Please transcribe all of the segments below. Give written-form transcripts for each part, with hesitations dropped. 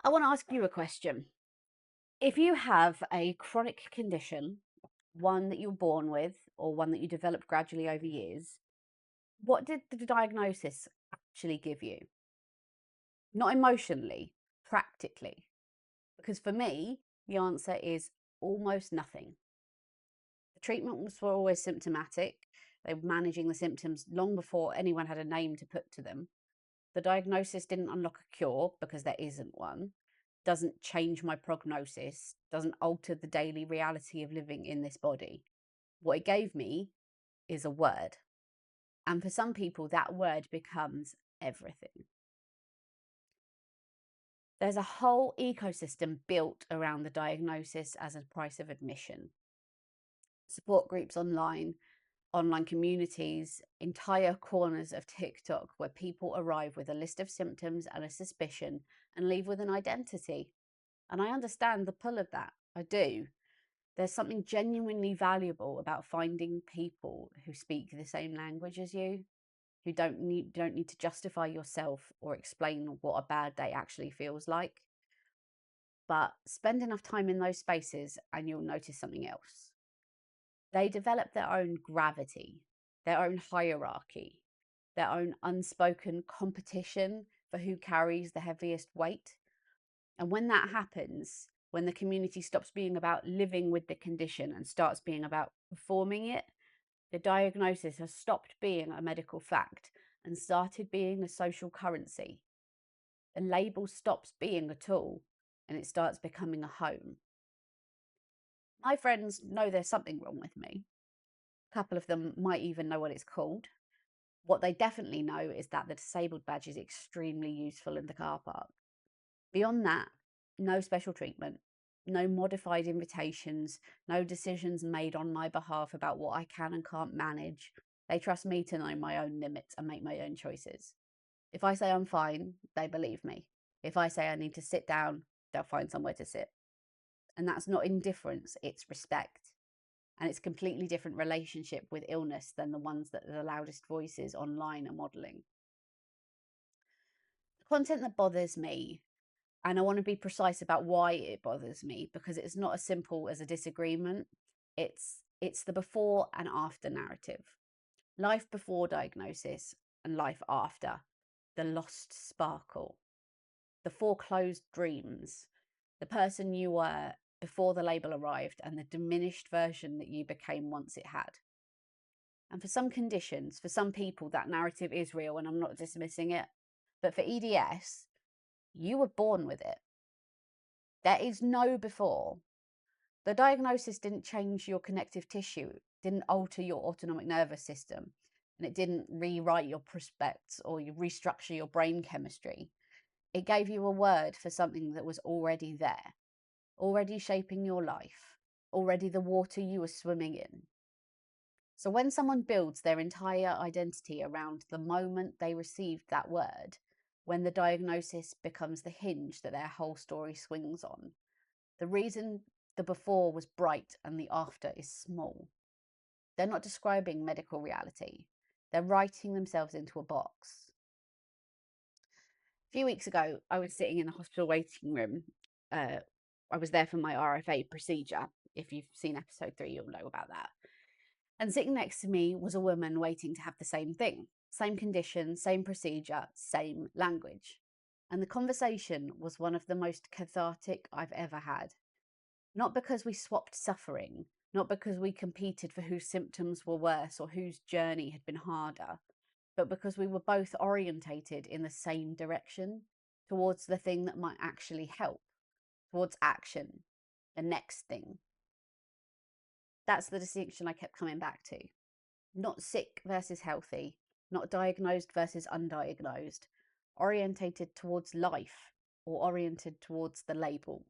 I want to ask you a question. If you have a chronic condition, one that you were born with or one that you developed gradually over years, what did the diagnosis actually give you? Not emotionally, practically. Because for me, the answer is almost nothing. The treatments were always symptomatic. They were managing the symptoms long before anyone had a name to put to them. The diagnosis didn't unlock a cure because there isn't one, doesn't change my prognosis, doesn't alter the daily reality of living in this body. What it gave me is a word. And for some people, that word becomes everything. There's a whole ecosystem built around the diagnosis as a price of admission. Support groups online communities, entire corners of TikTok where people arrive with a list of symptoms and a suspicion and leave with an identity. And I understand the pull of that. I do. There's something genuinely valuable about finding people who speak the same language as you, who don't need to justify yourself or explain what a bad day actually feels like. But spend enough time in those spaces and you'll notice something else. They develop their own gravity, their own hierarchy, their own unspoken competition for who carries the heaviest weight. And when that happens, when the community stops being about living with the condition and starts being about performing it, the diagnosis has stopped being a medical fact and started being a social currency. The label stops being a tool and it starts becoming a home. My friends know there's something wrong with me. A couple of them might even know what it's called. What they definitely know is that the disabled badge is extremely useful in the car park. Beyond that, no special treatment, no modified invitations, no decisions made on my behalf about what I can and can't manage. They trust me to know my own limits and make my own choices. If I say I'm fine, they believe me. If I say I need to sit down, they'll find somewhere to sit. And that's not indifference, it's respect. And it's a completely different relationship with illness than the ones that the loudest voices online are modeling. The content that bothers me, and I want to be precise about why it bothers me, because it's not as simple as a disagreement. It's the before and after narrative. Life before diagnosis and life after. The lost sparkle, the foreclosed dreams, the person you were before the label arrived, and the diminished version that you became once it had. And for some conditions, for some people, that narrative is real, and I'm not dismissing it. But for EDS, you were born with it. There is no before. The diagnosis didn't change your connective tissue, didn't alter your autonomic nervous system, and it didn't rewrite your prospects or you restructure your brain chemistry. It gave you a word for something that was already there, already shaping your life, already the water you were swimming in. So when someone builds their entire identity around the moment they received that word, when the diagnosis becomes the hinge that their whole story swings on, the reason the before was bright and the after is small. They're not describing medical reality. They're writing themselves into a box. A few weeks ago, I was sitting in the hospital waiting room. I was there for my RFA procedure. If you've seen episode 3, you'll know about that. And sitting next to me was a woman waiting to have the same thing, same condition, same procedure, same language. And the conversation was one of the most cathartic I've ever had. Not because we swapped suffering, not because we competed for whose symptoms were worse or whose journey had been harder, but because we were both orientated in the same direction, towards the thing that might actually help, towards action, the next thing. That's the distinction I kept coming back to. Not sick versus healthy, not diagnosed versus undiagnosed, orientated towards life or oriented towards the label.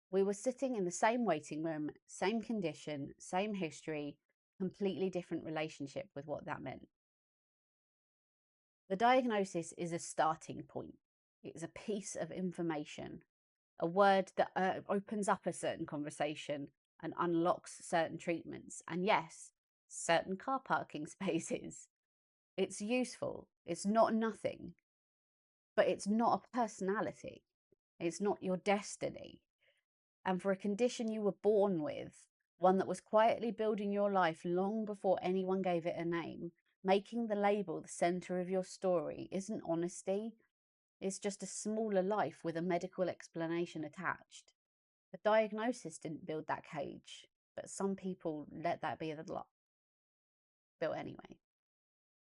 We were sitting in the same waiting room, same condition, same history, completely different relationship with what that meant. The diagnosis is a starting point. It is a piece of information, a word that opens up a certain conversation and unlocks certain treatments. And yes, certain car parking spaces. It's useful. It's not nothing, but it's not a personality. It's not your destiny. And for a condition you were born with, one that was quietly building your life long before anyone gave it a name, making the label the center of your story isn't honesty. It's just a smaller life with a medical explanation attached. The diagnosis didn't build that cage, but some people let that be the lot built anyway.